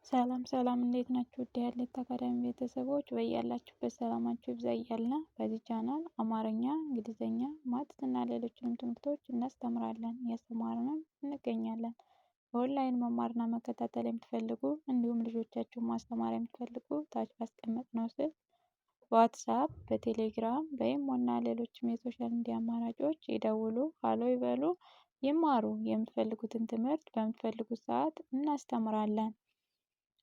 ሰላም ሰላም እንዴት ናችሁ? ውድ የሀሌታ አካዳሚ ቤተሰቦች በያላችሁበት ሰላማችሁ ይብዛ እያልን በዚህ ቻናል አማርኛ፣ እንግሊዘኛ፣ ማትስ እና ሌሎችንም ትምህርቶች እናስተምራለን እያስተማርንም እንገኛለን። በኦንላይን መማርና መከታተል የምትፈልጉ እንዲሁም ልጆቻችሁን ማስተማር የምትፈልጉ ታች ባስቀመጥነው ስልክ በዋትሳፕ፣ በቴሌግራም፣ በኢሞ እና ሌሎችም የሶሻል ሚዲያ አማራጮች ይደውሉ፣ ሀሎ ይበሉ፣ ይማሩ። የምትፈልጉትን ትምህርት በምትፈልጉት ሰዓት እናስተምራለን።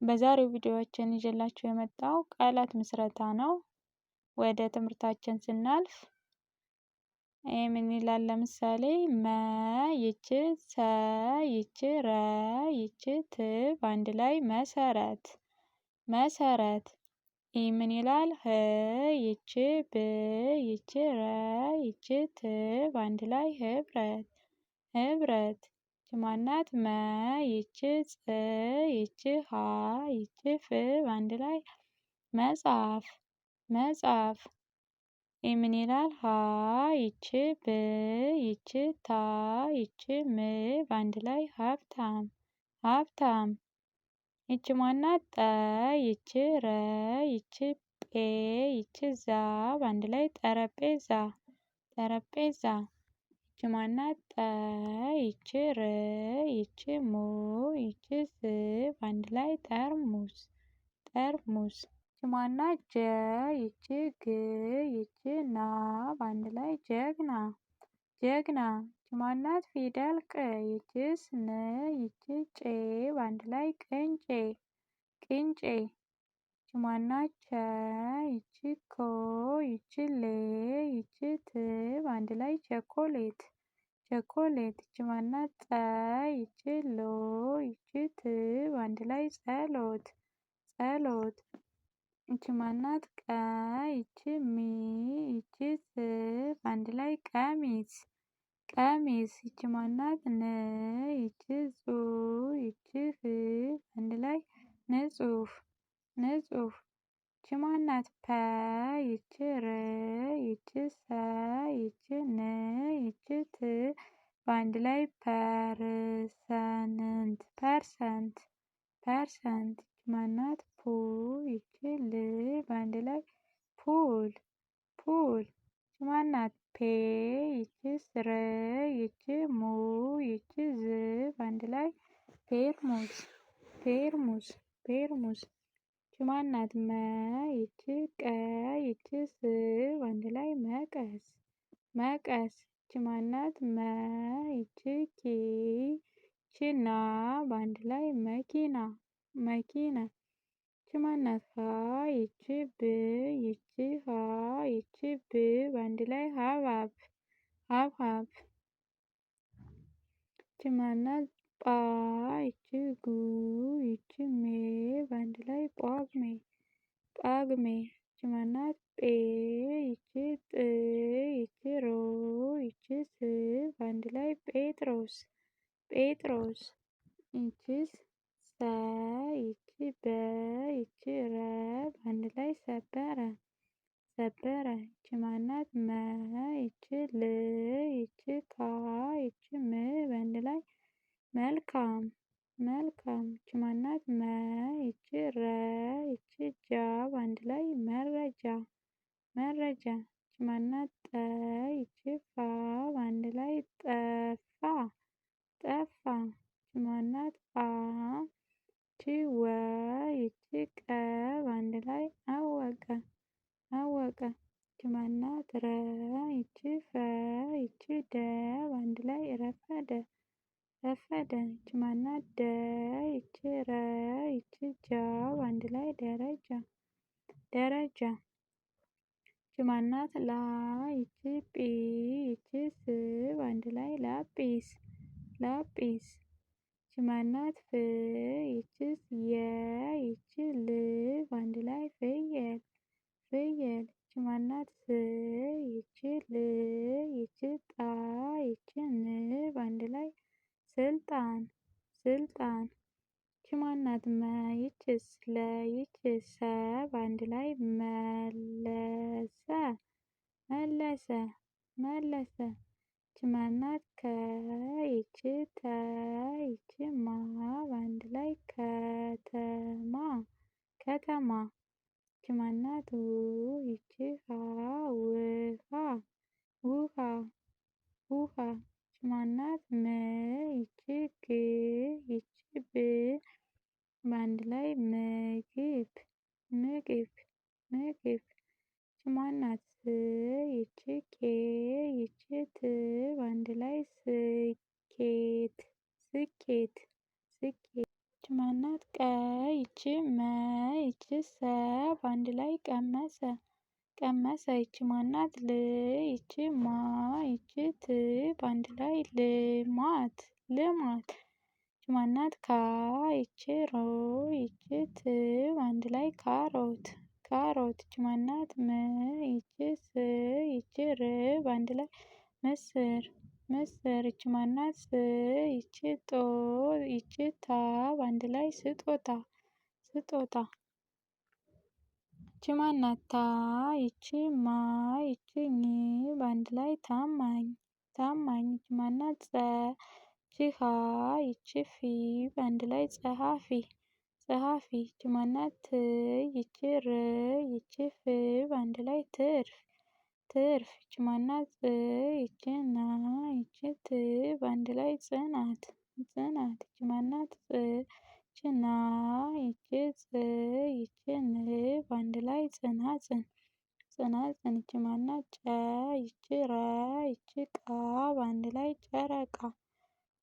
በዛሬው ቪዲዮአችን ይዤላችሁ የመጣው ቃላት ምስረታ ነው። ወደ ትምህርታችን ስናልፍ ምን ይላል? ለምሳሌ መ ይች፣ ሰ ይች፣ ረ ይች፣ ት በአንድ ላይ መሰረት መሰረት። ይህ ምን ይላል? ህ ይች፣ ብ ይች፣ ረ ይች፣ ት በአንድ ላይ ህብረት ህብረት። ማናት? መ ይች፣ ጽ ይች፣ ሀ ይች፣ ፍ በአንድ ላይ መጽሐፍ መጽሐፍ። ይህ ምን ይላል? ሀ ይች፣ ብ ይች፣ ታ ይች፣ ም በአንድ ላይ ሀብታም ሀብታም። ይች ማናት? ጠ ይች፣ ረ ይች፣ ጴ ይች፣ ዛ በአንድ ላይ ጠረጴዛ ጠረጴዛ። ይች ማናት? ጠ ይች፣ ር ይች፣ ሙ ይች፣ ስ በአንድ ላይ ጠርሙስ ጠርሙስ። ይች ማናት? ጀ ይች፣ ግ ይች፣ ና በአንድ ላይ ጀግና ጀግና። ይች ማናት? ፊደል ቅ ይችስ፣ ን ይች፣ ጬ በአንድ ላይ ቅንጬ ቅንጬ። ይች ማናት? ቸ ይች፣ ኮ ይች፣ ሌ ይች፣ ት በአንድ ላይ ቸኮሌት ቸኮሌት። ይች ማናት? ጸ ይች፣ ሎ ይች፣ ት በአንድ ላይ ጸሎት ጸሎት። ይች ማናት? ቀ ይች፣ ሚ ይች፣ ስ በአንድ ላይ ቀሚስ ቀሚስ። ይች ማናት? ን ይች፣ ጹ ይች፣ ህ በአንድ ላይ ንጹህ ንጹህ። ይች ማናት? ፐ ይች፣ ር ይች፣ ሰ ይች፣ ን ይች፣ ት በአንድ ላይ ፐርሰንት ፐርሰንት ፐርሰንት። ይች ማናት? ፑ ይች፣ ል በአንድ ላይ ፑል ፑል። ይች ማናት? ፔ ይች፣ ር ይች፣ ሙ ይች፣ ዝ በአንድ ላይ ፔርሙዝ ፔርሙዝ ፔርሙዝ። ይች ማናት? መ ይች፣ ቀ ይች፣ ስ በአንድ ላይ መቀስ መቀስ። ይች ማናት? መ ይች፣ ኪ ይች፣ ና በአንድ ላይ መኪና መኪና። ይች ማናት? ሀ ይች፣ ብ ይች፣ ሀ ይች፣ ብ በአንድ ላይ ሀባብ ሀብሀብ። ይች ማናት? ጳ ይች፣ ጉ ይች፣ ሜ በአንድ ላይ ጳጉሜ ጳጉሜ። ይች ማናት? ጴ ይች፣ ጥ ይች፣ ሮ ይች፣ ስ በአንድ ላይ ጴጥሮስ ጴጥሮስ። ይችስ? ሰ ይች፣ በ ይች፣ ረ በአንድ ላይ ሰበረ ሰበረ። ይች ማናት? መ ይች፣ ል ይች፣ ካ ይች፣ ም በአንድ ላይ መልካም መልካም። ይች ማናት? መ ይች፣ ረ ይች፣ ጃ በአንድ ላይ መረጃ መረጃ። ይች ማናት? ጠ ይች፣ ፋ በአንድ ላይ ጠፋ ጠፋ። ይች ማናት? አ ይች፣ ወ ይች፣ ቀ በአንድ ላይ አወቀ አወቀ። ይች ማናት? ረ ይች፣ ፈ ይች፣ ደ በአንድ ላይ ረፈደ ረፈደ። ይች ማናት? ደ ይች፣ ረ ይች፣ ጃ በአንድ ላይ ደረጃ ደረጃ። ይች ማናት? ላ ይች፣ ጲ ይች፣ ስ በአንድ ላይ ላጲስ ላጲስ። ይች ማናት? ፍ ይችስ፣ የ ይች፣ ል በአንድ ላይ ፍየል ፍየል። ይች ማናት? ስ ይች፣ ል ይች፣ ጣ ይች፣ ን በአንድ ላይ ስልጣን ስልጣን። ይች ማናት? መ ይችስ፣ ለ ይችስ፣ ሰ በአንድ ላይ መለሰ መለሰ መለሰ። ይች ማናት? ከ ይች፣ ተ ይች፣ ማ በአንድ ላይ ከተማ ከተማ ይቺ ማናት? ይቺ ውሃ ውሃ ውሃ ይቺ ማናት? ይቺ ይቺ በአንድ ላይ ምግብ ምግብ ምግብ ይቺ ማናት? ይቺ ይቺ በአንድ ላይ ስኬት ስኬት ስኬት ይቺ ማናት? ይቺ ይቺ በአንድ ላይ ቀመሰ ቀመሰ ይቺ ማናት? ይቺ ይቺ በአንድ ላይ ልማት ልማት ይቺ ማናት? ይቺ ይቺ በአንድ ላይ ካሮት ካሮት ይቺ ማናት? ይቺ ይቺ በአንድ ላይ ምስር ምስር ይቺ ማናት? ይቺ ይቺ በአንድ ላይ ስጦታ ስጦታ ይቺ ማናት? ይቺ ይቺ በአንድ ላይ ታማኝ ታማኝ ይቺ ማናት? ይቺ ይቺ በአንድ ላይ ጸሐፊ ጸሐፊ ይቺ ማናት? ይቺ ይቺ በአንድ ላይ ትርፍ ትርፍ ይቺ ማናት? ይቺ ይቺ በአንድ ላይ ጽናት ጽናት ይቺ ማናት? ይቺ ይቺ ይቺ በአንድ ላይ ጽናጽን ጽናጽን ይቺ ማናት? ይቺ ይቺ በአንድ ላይ ጨረቃ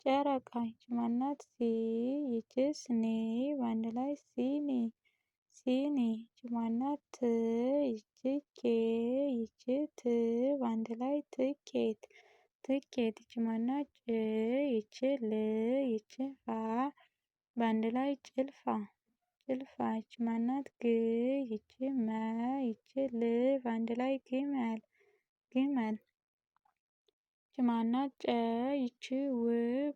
ጨረቃ ይቺ ማናት? ይቺ በአንድ ላይ ሲኒ ሲኒ ይቺ ማናት? ይቺ ይቺ በአንድ ላይ ትኬት ትኬት ይቺ ማናት? ይቺ ይቺ በአንድ ላይ ጭልፋ ጭልፋ ይቺ ማናት? ይቺ ይቺ በአንድ ላይ ግመል ግመል ይቺ ማናት? ይቺ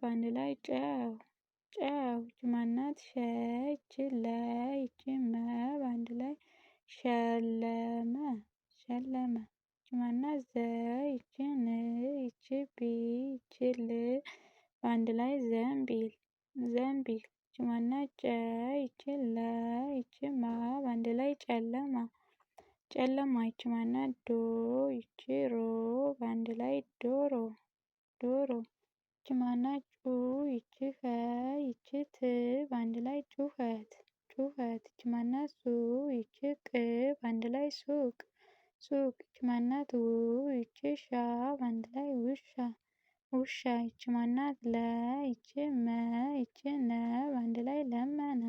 በአንድ ላይ ጨው ጨው ይቺ ማናት? ይቺ ይቺ በአንድ ላይ ሸለመ ሸለመ ይቺ ማናት? ይቺ ይቺ ይቺ በአንድ ላይ ዘንቢል ዘንቢል ይቺ ማናት? ይቺ ይቺ በአንድ ላይ ጨለማ ጨለማ ይቺ ማናት? ይቺ በአንድ ላይ ዶሮ ዶሮ ይቺ ማናት? ይቺ ይቺ በአንድ ላይ ጩኸት ጩኸት ይቺ ማናት? ይቺ በአንድ ላይ ሱቅ ሱቅ ይቺ ማናት? ይቺ በአንድ ላይ ውሻ ውሻ ይቺ ማናት? ይቺ ይቺ በአንድ ላይ ለመነ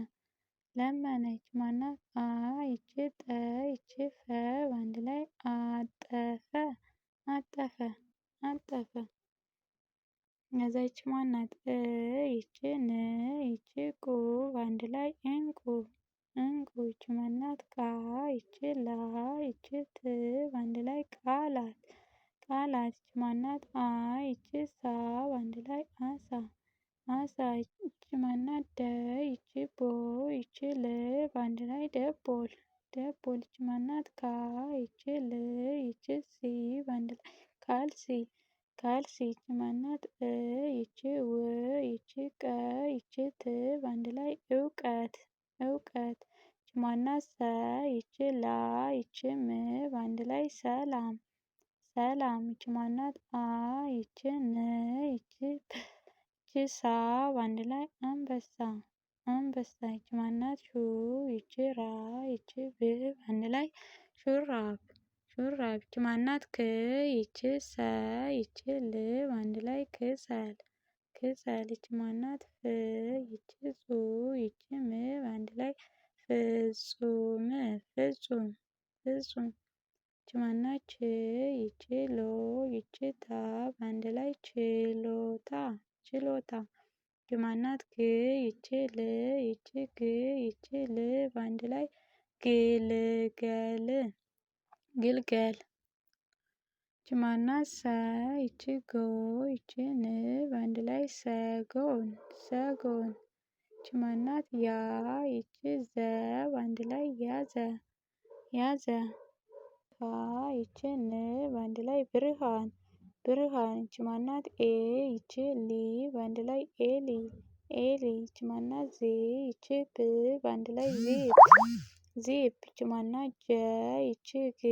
ለመነ ይቺ ማናት? ይቺ ይቺ በአንድ ላይ አጠፈ አጠፈ አጠፈ ከዛ ይቺ ማናት? ይቺ ይቺ በአንድ ላይ እንቁ እንቁ ይቺ ማናት? ይቺ ይቺ በአንድ ላይ ቃላት ቃላት ይቺ ማናት? ይቺ በአንድ ላይ አሳ አሳ ይቺ ማናት? ይቺ ይቺ በአንድ ላይ ደቦል ደቦል ይቺ ማናት? ይቺ ይቺ በአንድ ላይ ካልሲ ካልሲ ይቺ ማናት? ይቺ ይቺ ይቺ በአንድ ላይ እውቀት እውቀት ይቺ ማናት? ይቺ ይቺ በአንድ ላይ ሰላም ሰላም ይቺ ማናት? ይቺ ይቺ ይቺ በአንድ ላይ አንበሳ አንበሳ ይቺ ማናት? ይቺ ይቺ በአንድ ላይ ሹራብ ሹራብ ይቺ ማናት? ይቺ ይቺ በአንድ ላይ ክሰል ክሰል ይቺ ማናት? ይቺ ይቺ በአንድ ላይ ፍጹም ፍጹም ፍጹም ይቺ ማናት? ይቺ ይቺ በአንድ ላይ ችሎታ ችሎታ ይቺ ማናት? ይቺ ይቺ ይቺ በአንድ ላይ ግልገል ግልገል ይቺ ማናት? ይቺ ይቺ በአንድ ላይ ሰጎን ሰጎን ይቺ ማናት? ይቺ በአንድ ላይ ያዘ ያዘ ይቺ በአንድ ላይ ብርሃን ብርሃን ይቺ ማናት? ይቺ በአንድ ላይ ኤሊ ኤሊ ይቺ ማናት? ይቺ በአንድ ላይ ዜብ ዚፕ ይቺ ማናት? ጀ ይቺ ግ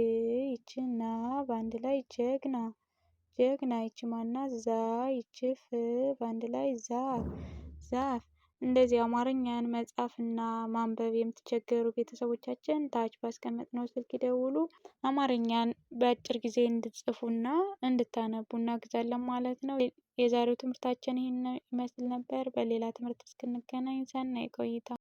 ይቺ ና በአንድ ላይ ጀግና ጀግና። ይቺ ማናት? ዛ ይቺ ፍ በአንድ ላይ ዛፍ ዛፍ። እንደዚህ አማርኛን መጻፍ እና ማንበብ የምትቸገሩ ቤተሰቦቻችን ታች ባስቀመጥነው ስልክ ይደውሉ። አማርኛን በአጭር ጊዜ እንድትጽፉና እንድታነቡ እናግዛለን ማለት ነው። የዛሬው ትምህርታችን ይህን ይመስል ነበር። በሌላ ትምህርት እስክንገናኝ ሰናይ ቆይታ